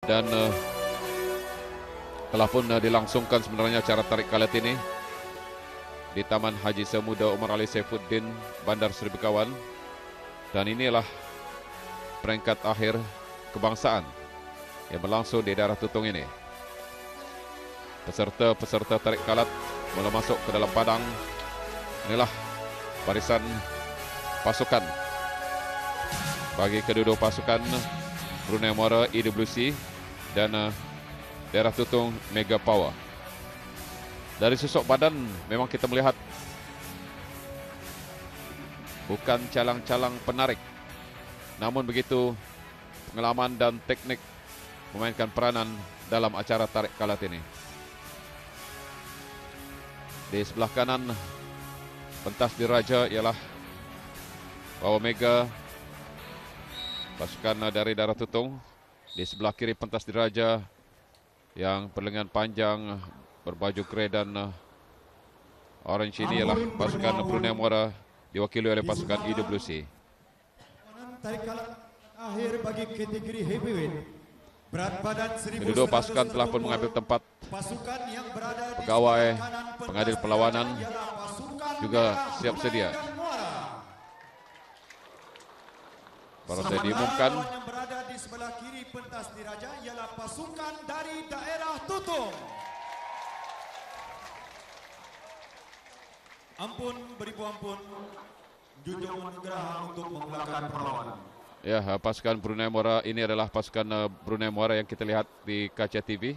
Dan telah pun dilangsungkan sebenarnya acara tarik kalat ini di Taman Haji Semuda Umar Ali Saifuddin, Bandar Seri Begawan. Dan inilah peringkat akhir kebangsaan yang berlangsung di daerah Tutong ini. Peserta-peserta tarik kalat mula masuk ke dalam padang. Inilah barisan pasukan bagi kedua pasukan Brunei Muara EWC dan daerah Tutong Mega Power. Dari sosok badan memang kita melihat bukan calang-calang penarik, namun begitu pengalaman dan teknik memainkan peranan dalam acara tarik kalat ini. Di sebelah kanan pentas diraja ialah Power Mega, pasukan dari daerah Tutong. Di sebelah kiri pentas diraja yang berlengan panjang, berbaju grey dan orange ini ialah pasukan Brunei Muara diwakili oleh pasukan EWC. Tarik kalat akhir bagi kategori heavyweight. Berat badan 1.100 kedua pasukan telah pun mengambil tempat. Pasukan yang berada di Pegawai, sebelah kanan pengadil pentas perlawanan diraja ialah pasukan juga merah siap Brunei sedia. dan Muara. Baru saja Sementara diumumkan lawan yang berada di sebelah kiri pentas diraja ialah pasukan dari daerah Tutong. Ampun beribu ampun, junjung Nugraha untuk memulakan perlawanan. ya, pasukan Brunei Muara ini adalah pasukan Brunei Muara yang kita lihat di kaca TV.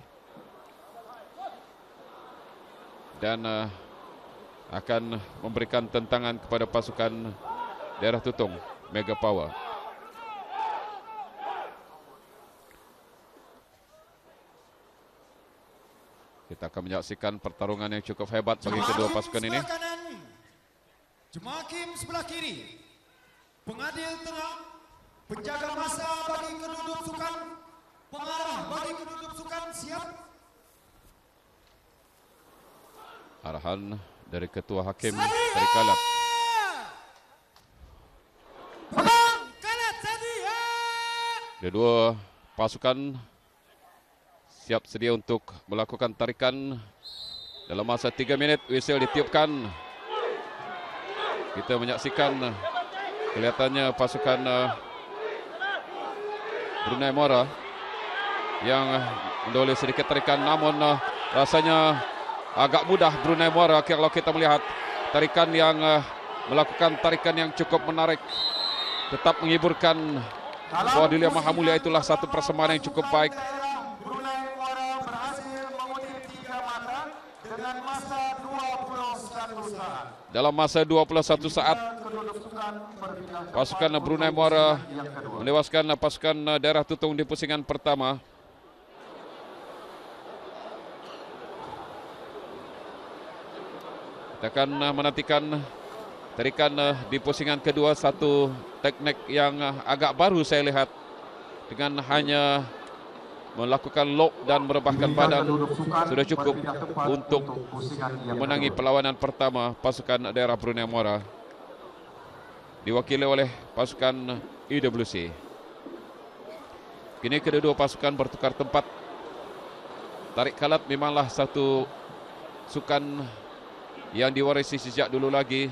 Dan akan memberikan tentangan kepada pasukan daerah Tutong Mega Power. Kita akan menyaksikan pertarungan yang cukup hebat bagi kedua pasukan ini. Jemaah Hakim sebelah kiri, pengadil tengah, penjaga masa bagi kedua sukan, pengarah bagi kedua sukan siap. Arahan dari ketua hakim dari kalat. Kalat sedia. Kedua pasukan siap sedia untuk melakukan tarikan. Dalam masa 3 minit whistle ditiupkan. Kita menyaksikan kelihatannya pasukan Brunei Muara yang mendahului sedikit tarikan, namun rasanya agak mudah Brunei Muara kalau kita melihat tarikan yang melakukan tarikan yang cukup menarik, tetap menghiburkan. Bahwa Dilia Maha Mulia itulah satu persembahan yang cukup baik. Brunei Muara berhasil mengutip 3 mata dengan masa 21 saat. Dalam masa 21 saat, pasukan Brunei Muara menewaskan pasukan daerah Tutong di pusingan pertama. Kita akan menantikan tarikan di pusingan kedua, satu teknik yang agak baru saya lihat dengan hanya melakukan lock dan merebahkan badan sudah cukup untuk memenangi perlawanan pertama pasukan daerah Brunei Muara diwakili oleh pasukan EWC. Kini kedua pasukan bertukar tempat. Tarik kalat memanglah satu sukan yang diwarisi sejak dulu lagi,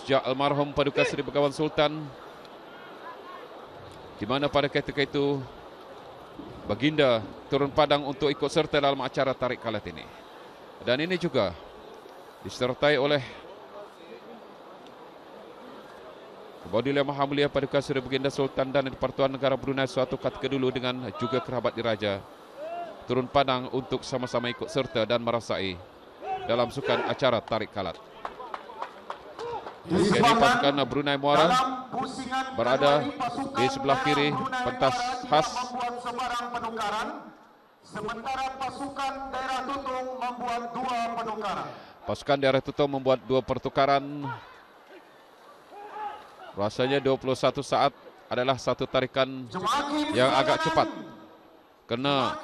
sejak almarhum Paduka Seri Begawan Sultan, di mana pada ketika itu Baginda turun padang untuk ikut serta dalam acara tarik kalat ini. Dan ini juga disertai oleh Baginda Maha Mulia Paduka Seri Baginda Sultan dan Persatuan Negara Brunei suatu ketika dulu dengan juga kerabat diraja turun padang untuk sama-sama ikut serta dan merasai dalam sukan acara tarik kalat. Jadi pasukan Brunei Muara berada di sebelah kiri pentas khas. Sementara pasukan daerah Tutong membuat 2 penukaran. Pasukan daerah Tutong membuat 2 pertukaran. Rasanya 21 saat adalah satu tarikan yang agak cepat. Karena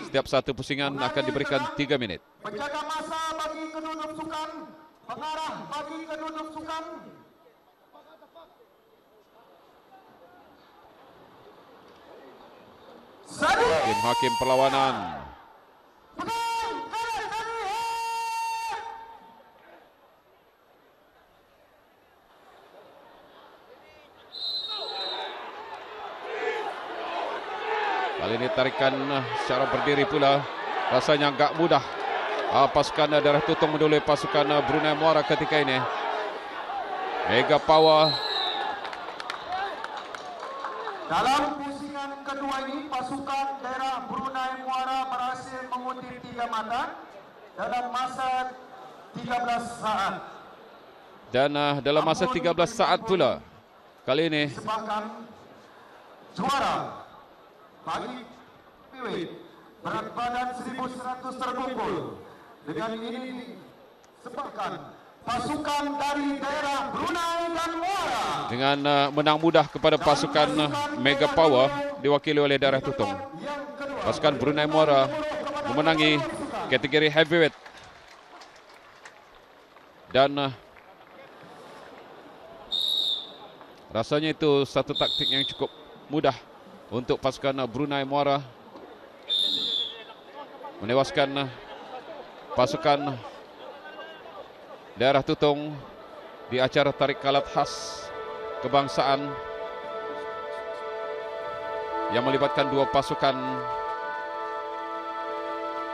setiap satu pusingan akan diberikan 3 minit. Penjaga masa bagi kedua sukan, pengarah bagi kedua sukan. Hakim perlawanan. Kali ini tarikan secara berdiri pula. Rasanya agak mudah. Pasukan Darah Tutong mendoloi pasukan Brunei Muara ketika ini. Mega Power. Dalam pusingan kedua ini, pasukan daerah Brunei Muara berhasil menguntit 3 mata dalam masa 13 saat. Dan dalam masa 13 saat pula, kali ini disebabkan juara bagi Piwik berat badan 1100 terbungkul. Dengan ini disebabkan pasukan dari daerah Brunei dan Muara dengan menang mudah kepada pasukan Mega Power diwakili oleh Darah Tutong. Pasukan Brunei Muara memenangi kategori heavyweight. Dan rasanya itu satu taktik yang cukup mudah untuk pasukan Brunei Muara menewaskan pasukan Darah Tutong di acara tarik kalat khas kebangsaan yang melibatkan dua pasukan.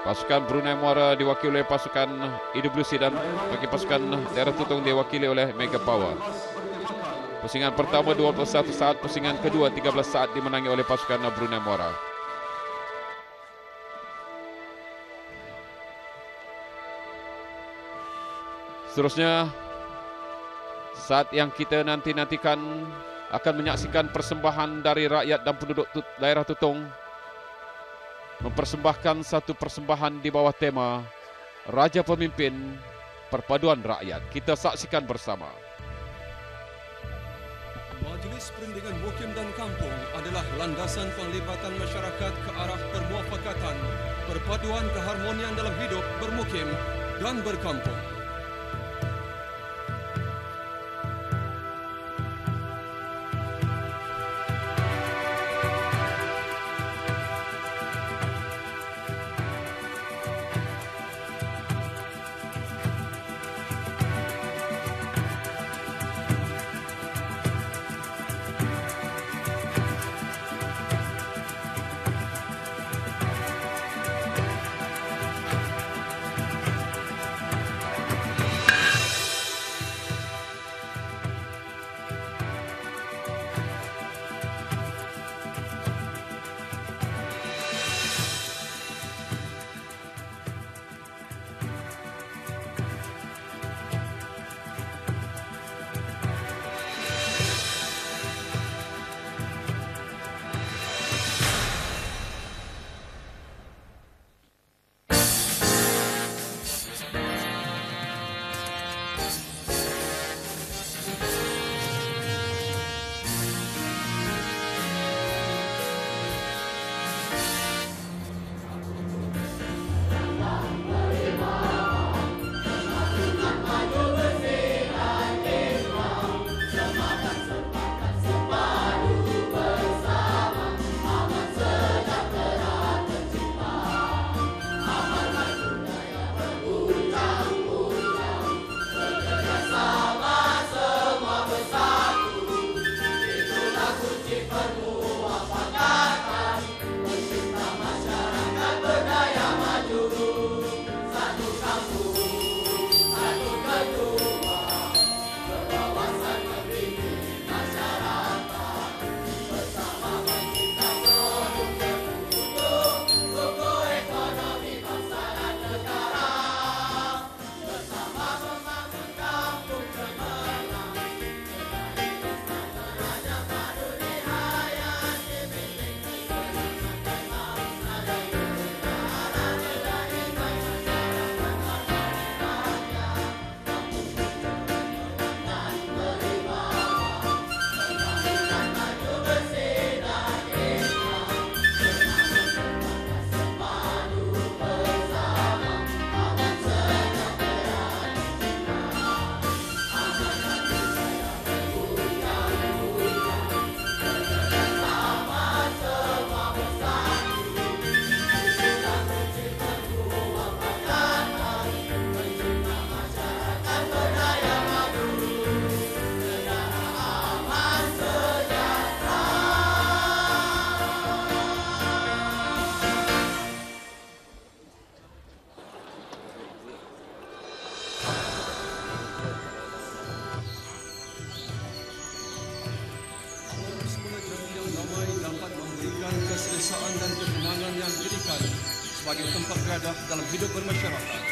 Pasukan Brunei Muara diwakili oleh pasukan IWC dan bagi pasukan Darah Tutong diwakili oleh Mega Power. Pusingan pertama 21 saat, pusingan kedua 13 saat dimenangi oleh pasukan Brunei Muara. Seterusnya, saat yang kita nanti-nantikan akan menyaksikan persembahan dari rakyat dan penduduk daerah Tutong mempersembahkan satu persembahan di bawah tema Raja Pemimpin Perpaduan Rakyat. Kita saksikan bersama. Majlis Perundingan Mukim dan Kampung adalah landasan penglibatan masyarakat ke arah permuafakatan, perpaduan keharmonian dalam hidup, bermukim dan berkampung. sebagai tempat biadah dalam hidup bermasyarakat.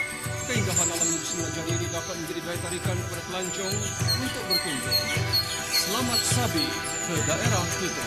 Keindahan alam Sengaja ini dapat menjadi daya tarikan kepada pelancong untuk berkunjung. Selamat Sabi ke daerah Tito.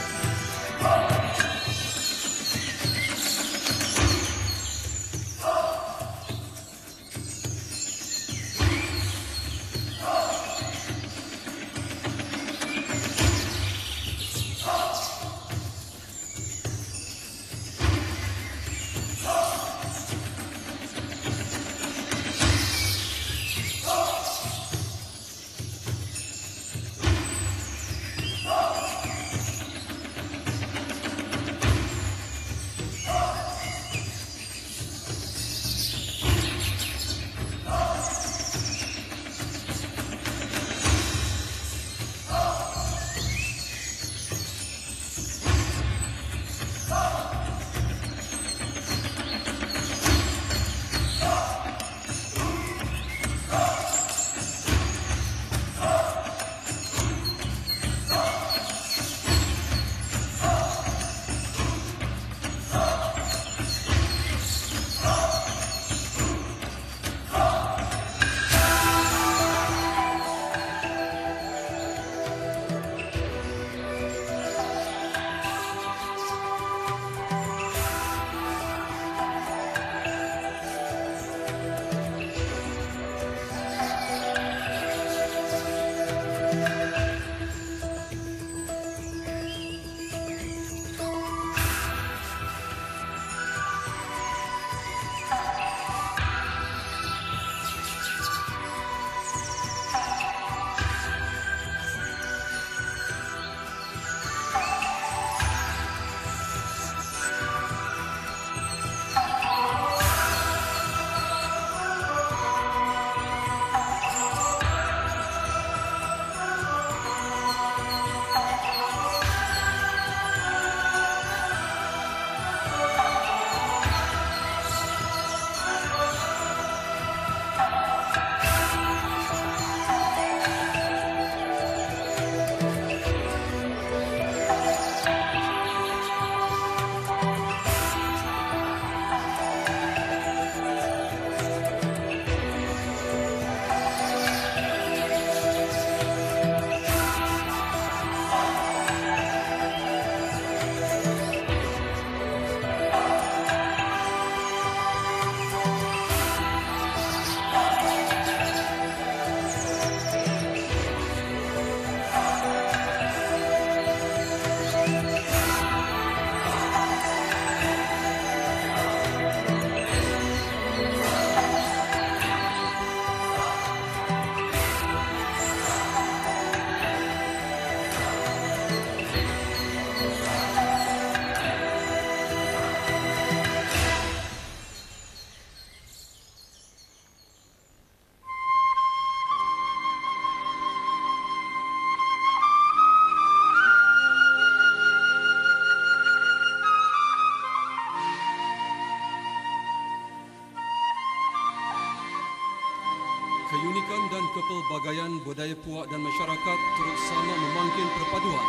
Keunikan dan kepelbagaian budaya Puak dan masyarakat turut sama memangkin perpaduan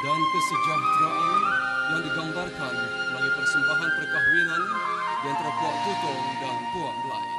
dan kesejahteraan yang digambarkan melalui persembahan perkahwinan di antara Puak Tutong dan Puak Belai.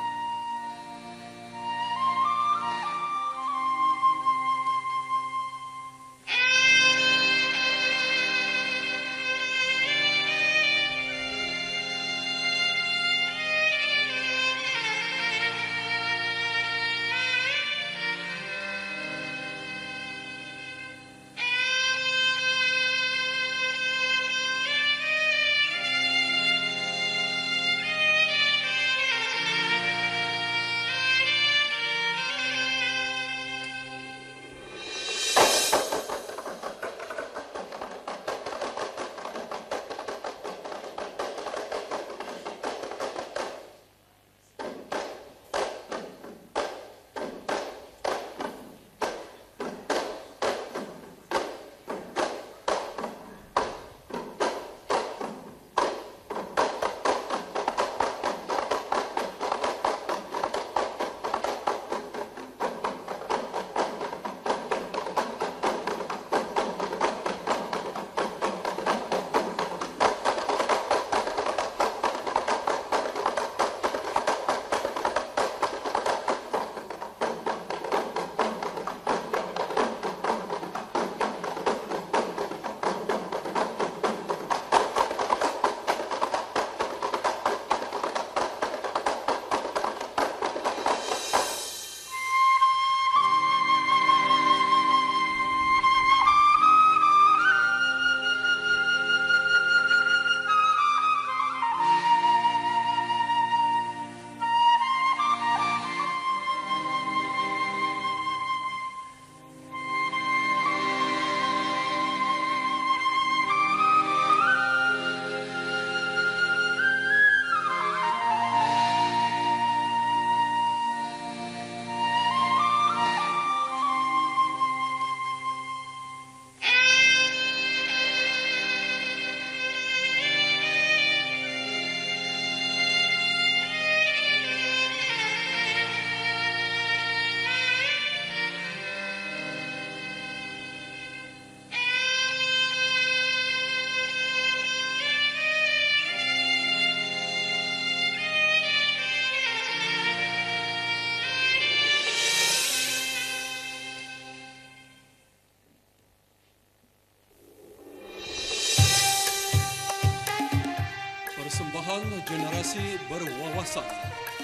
Persatuan Generasi Berwawasan,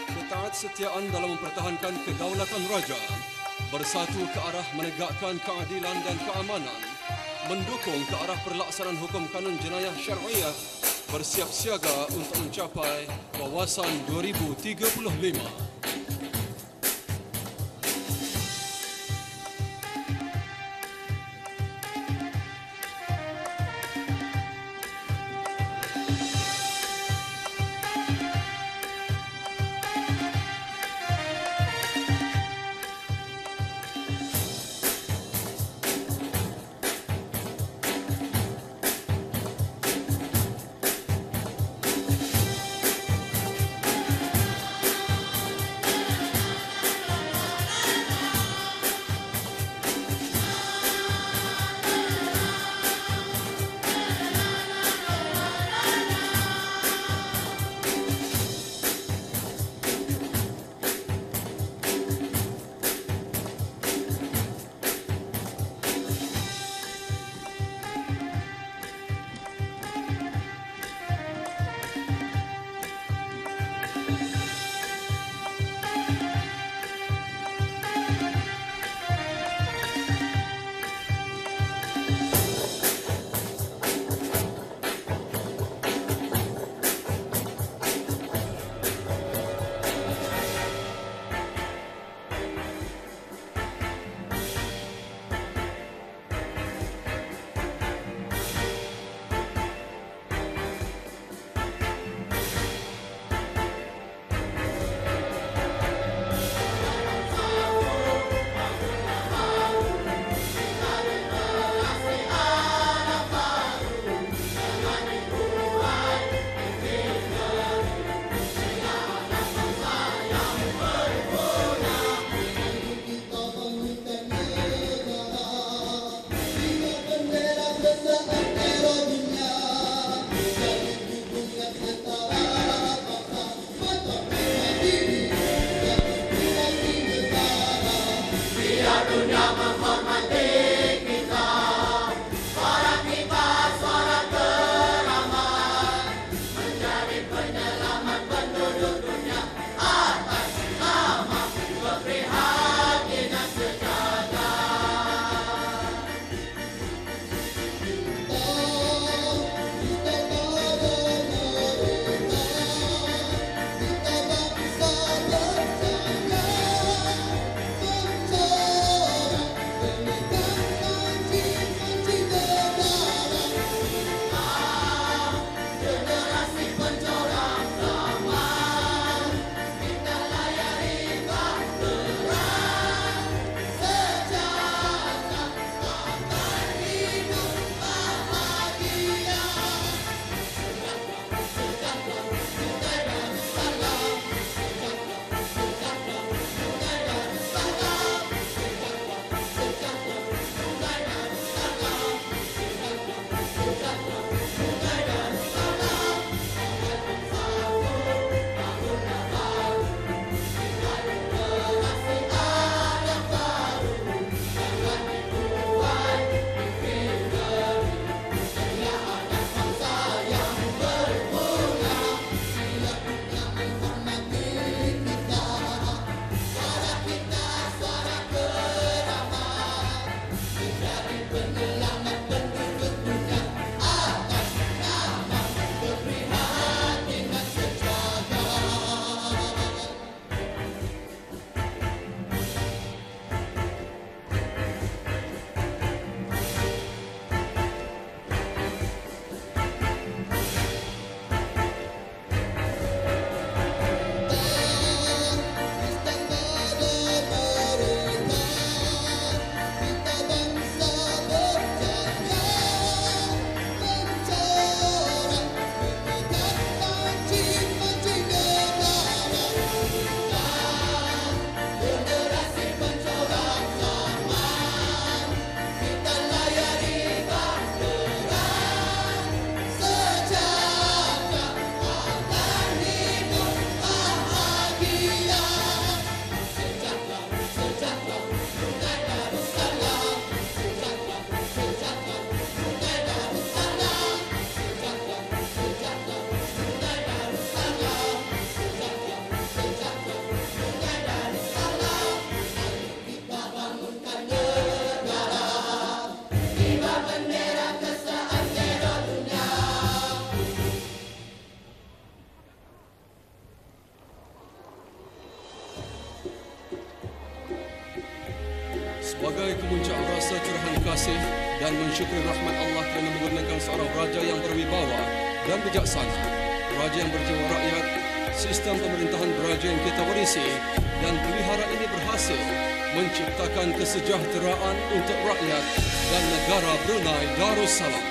ketaat-setiaan dalam mempertahankan kedaulatan raja, bersatu ke arah menegakkan keadilan dan keamanan, mendukung ke arah pelaksanaan hukum kanun jenayah syariah, bersiap siaga untuk mencapai Wawasan 2035. sebagai kemuncak rasa curahan kasih dan mensyukuri rahmat Allah kerana menggunakan seorang raja yang berwibawa dan bijaksana, raja yang berjiwa rakyat, sistem pemerintahan beraja yang kita warisi dan pelihara ini berhasil menciptakan kesejahteraan untuk rakyat dan negara Brunei Darussalam.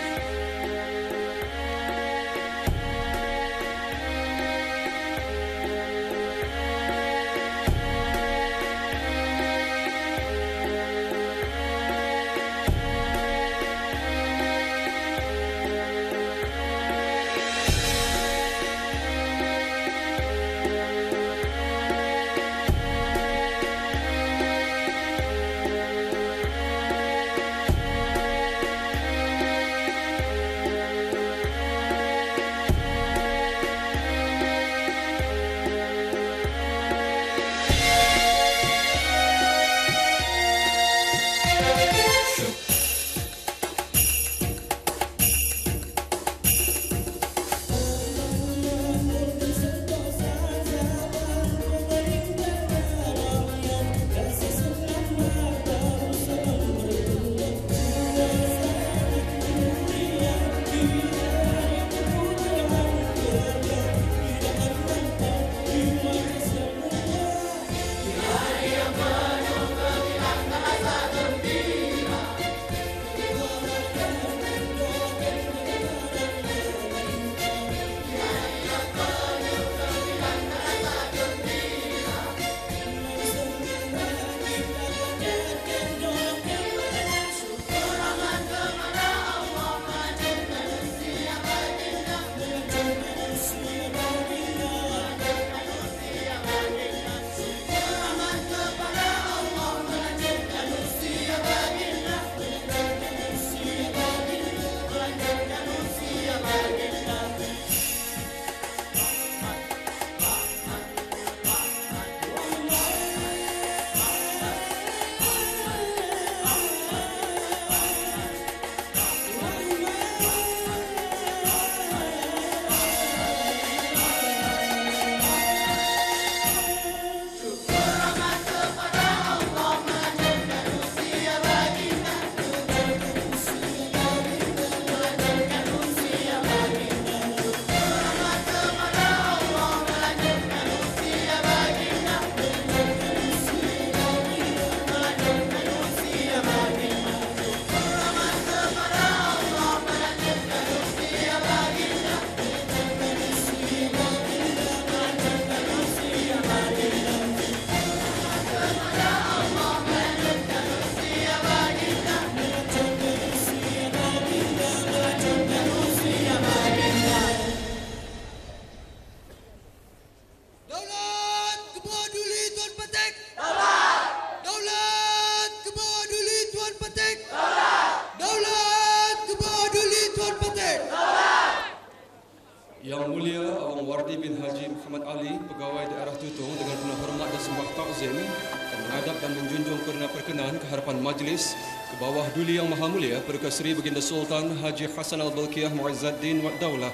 Yang Mulia Awang Wardi bin Haji Muhammad Ali, Pegawai Daerah Tutong, dengan penuh hormat dan sembah takzim dan menghadap dan menjunjung kerana perkenan ke hadapan majlis ke bawah Duli Yang Maha Mulia Perdana Seri Baginda Sultan Haji Hassan Al-Balkiyah Mu'izzuddin Wad Daulah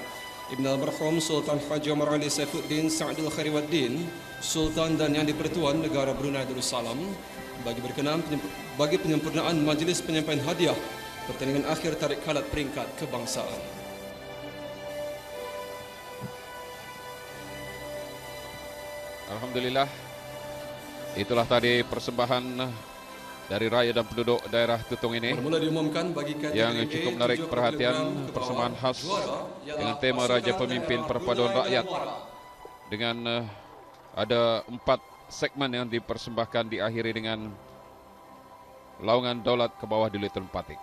Ibn Al-Marhum Sultan Haji Omar Ali Saifuddin Sa'adul Khariwaddin, Sultan dan Yang di-Pertuan Negara Brunei Darussalam, bagi penyempurnaan majlis penyampaian hadiah pertandingan akhir tarik kalat peringkat kebangsaan. Alhamdulillah, itulah tadi persembahan dari rakyat dan penduduk daerah Tutong ini yang cukup menarik perhatian. Persembahan khas dengan tema Raja Pemimpin Perpaduan Rakyat dengan ada 4 segmen yang dipersembahkan, diakhiri dengan laungan Daulat ke bawah Duli Tun Patik.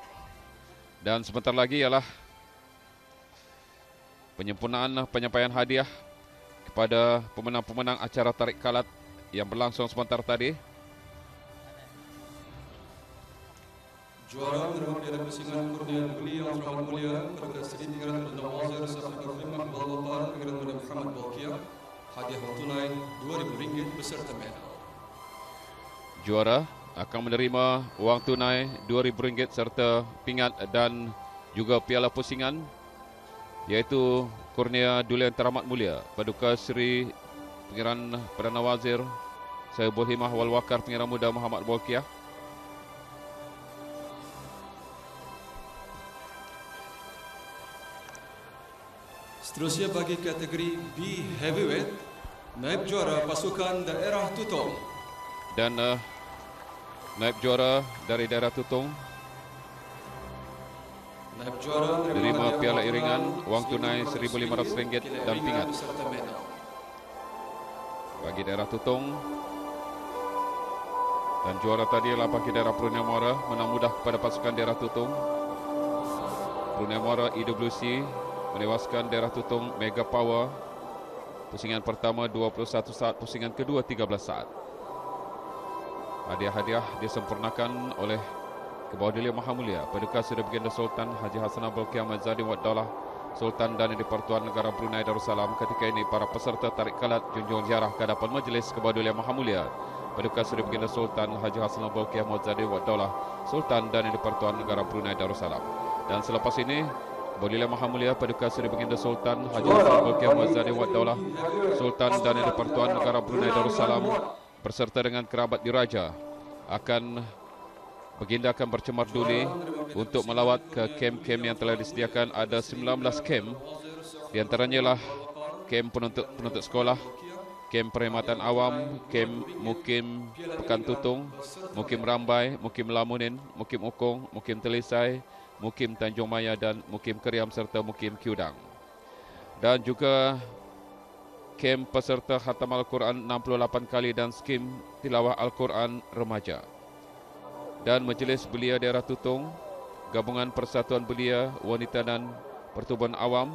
Dan sebentar lagi ialah penyempurnaan penyampaian hadiah kepada pemenang-pemenang acara tarik kalat yang berlangsung sebentar tadi. Juara menerima piala pusingan kurnia Duli Yang Maha Mulia Perdana Seri Pengarah Perdana Wazir Sahabat Khidmat Balwapan Pengarah Muda Muhammad Balkiyah, hadiah wang tunai RM2,000 beserta medal. Juara akan menerima wang tunai RM2,000 serta pingat dan juga piala pusingan, iaitu kurnia Duli Yang Teramat Mulia Paduka Seri Pengiran Perdana Wazir Sahibul Himah wal Wakar Pengiran Muda Muhammad Balkiyah, Seterusnya bagi kategori B Heavyweight, naib juara pasukan daerah Tutong. Dan naib juara dari daerah Tutong Naib juara menerima piala iringan, wang tunai RM1,500 dan pingat. Bagi daerah Tutong. Dan juara tadi adalah bagi daerah Brunei Muara, menang mudah kepada pasukan daerah Tutong. Brunei Muara EWC menewaskan daerah Tutong Mega Power. Pusingan pertama 21 saat, pusingan kedua 13 saat. Hadiah-hadiah disempurnakan oleh Kebawadulian Maha Mulia Paduka Seri Baginda Sultan Haji Hassanal Bolkiah Ahmad Zadin Wad Daulah Sultan dan di-Pertuan Negara Brunei Darussalam. Ketika ini para peserta tarik kalat junjung ziarah ke hadapan Majlis Kebawadulian Maha Mulia Paduka Seri Baginda Sultan Haji Hassanal Bolkiah Ahmad Zadin Wad Daulah Sultan dan di-Pertuan Negara Brunei Darussalam. Dan selepas ini Kebawadulian Maha Mulia Paduka Seri Baginda Sultan Haji Hassanal Bolkiah Ahmad Zadin Wad Daulah Sultan dan di-Pertuan Negara Brunei Darussalam berserta dengan kerabat diraja akan Baginda akan bercemar duli untuk melawat ke kem-kem yang telah disediakan. Ada 19 kem, di antaranya lah kem penuntut sekolah, kem perkhidmatan awam, kem Mukim Pekan Tutong, Mukim Rambai, Mukim Lamunin, Mukim Ukong, Mukim Telisai, Mukim Tanjung Maya dan Mukim Keriam serta Mukim Kiudang. Dan juga kem peserta khatam Al-Quran 68 kali dan skim tilawah Al-Quran remaja. Dan Majlis Belia Daerah Tutong, Gabungan Persatuan Belia Wanita dan Pertubuhan Awam,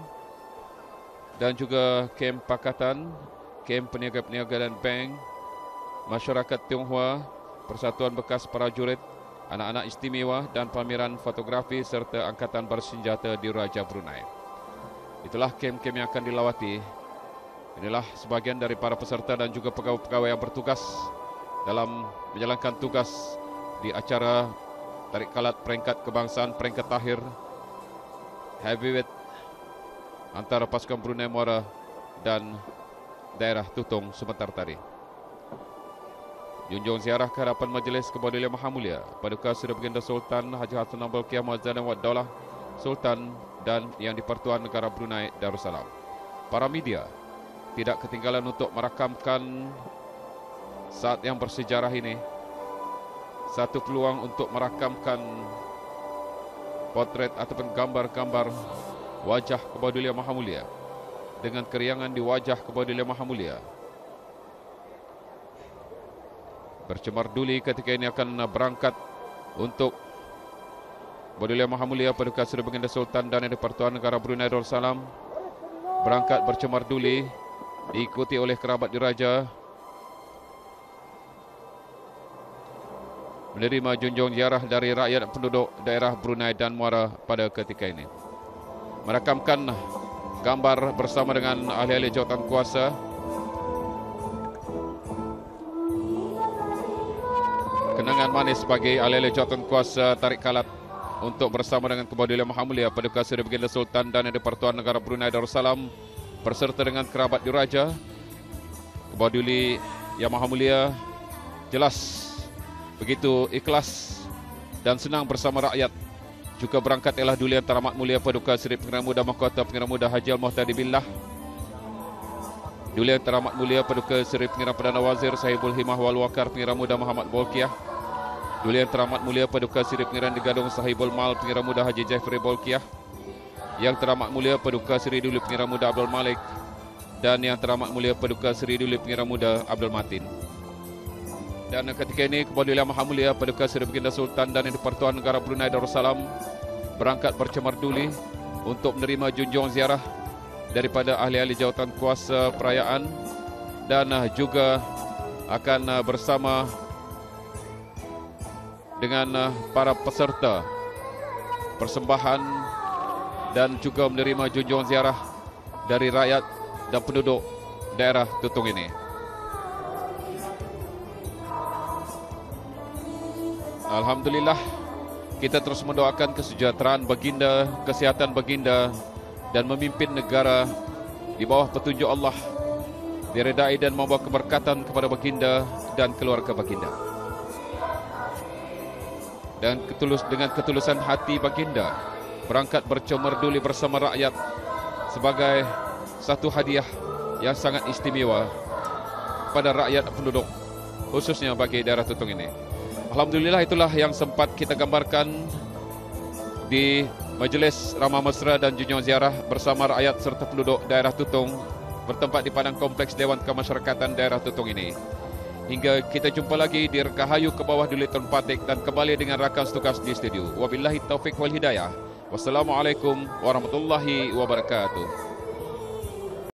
dan juga kem Pakatan, kem Peniaga-Peniaga dan Bank, Masyarakat Tionghoa, Persatuan Bekas Prajurit, Anak-anak Istimewa dan pameran fotografi serta Angkatan Bersenjata di Raja Brunei. Itulah kem-kem yang akan dilawati. Inilah sebahagian dari para peserta dan juga pegawai-pegawai yang bertugas dalam menjalankan tugas di acara tarik kalat peringkat kebangsaan peringkat akhir heavyweight antara pasukan Brunei Muara dan daerah Tutong sebentar tadi. Junjung ziarah ke hadapan Majlis Kebawadulian Maha Mulia Paduka Seri Baginda Sultan Haji Hassanal Bolkiah Ahmad Zadin Wad Daulah Sultan dan yang di-Pertuan Negara Brunei Darussalam. Para media tidak ketinggalan untuk merakamkan saat yang bersejarah ini. Satu peluang untuk merakamkan potret ataupun gambar-gambar wajah Kebawadulian Maha Mulia dengan keriangan di wajah Kebawadulian Maha Mulia. Bercemar duli ketika ini akan berangkat untuk Kebawadulian Maha Mulia Paduka Seri Baginda Sultan dan yang di-Pertuan Negara Brunei Darussalam. Berangkat bercemar duli diikuti oleh kerabat diraja, menerima junjung ziarah dari rakyat penduduk daerah Brunei dan Muara pada ketika ini. Merakamkan gambar bersama dengan ahli-ahli jawatan kuasa. Kenangan manis bagi ahli-ahli jawatan kuasa tarik kalat untuk bersama dengan Kebawadulian Maha Mulia Paduka Seri Baginda Sultan dan yang di-Pertuan Negara Brunei Darussalam berserta dengan kerabat diraja. Kebawadulian Yang Maha Mulia jelas begitu ikhlas dan senang bersama rakyat. Juga berangkat ialah Duli Yang Teramat Mulia Paduka Seri Pengarah Muda Mahkota Pengarah Muda Haji Al-Muhtadi Billah, Duli Yang Teramat Mulia Paduka Seri Pengarah Perdana Wazir Sahibul Himah Wal Wakar Pengarah Muda Muhammad Bolkiah, Duli Yang Teramat Mulia Paduka Seri Pengarah Digadung Sahibul Mal Pengarah Muda Haji Jafri Bolkiah, Yang Teramat Mulia Paduka Seri Duli Pengarah Muda Abdul Malik, dan Yang Teramat Mulia Paduka Seri Duli Pengarah Muda Abdul Matin. Dan ketika ini Kebawadulian Maha Mulia Paduka Seri Baginda Sultan dan yang di-Pertuan Negara Brunei Darussalam berangkat bercemar duli untuk menerima junjung ziarah daripada ahli-ahli jawatan kuasa perayaan, dan juga akan bersama dengan para peserta persembahan dan juga menerima junjung ziarah dari rakyat dan penduduk daerah Tutong ini. Alhamdulillah, kita terus mendoakan kesejahteraan baginda, kesihatan baginda dan memimpin negara di bawah petunjuk Allah, diredai dan membawa keberkatan kepada baginda dan keluarga baginda. Dan dengan ketulusan hati baginda berangkat bercemar duli bersama rakyat sebagai satu hadiah yang sangat istimewa pada rakyat penduduk, khususnya bagi daerah Tutong ini. Alhamdulillah, itulah yang sempat kita gambarkan di Majlis Ramah Mesra dan Junjung Ziarah bersama rakyat serta penduduk daerah Tutong bertempat di padang kompleks Dewan Kemasyarakatan daerah Tutong ini. Hingga kita jumpa lagi di Rekahayu ke bawah Duliton Patik dan kembali dengan rakan tugas di studio. Wabillahi taufik wal hidayah. Wassalamualaikum warahmatullahi wabarakatuh.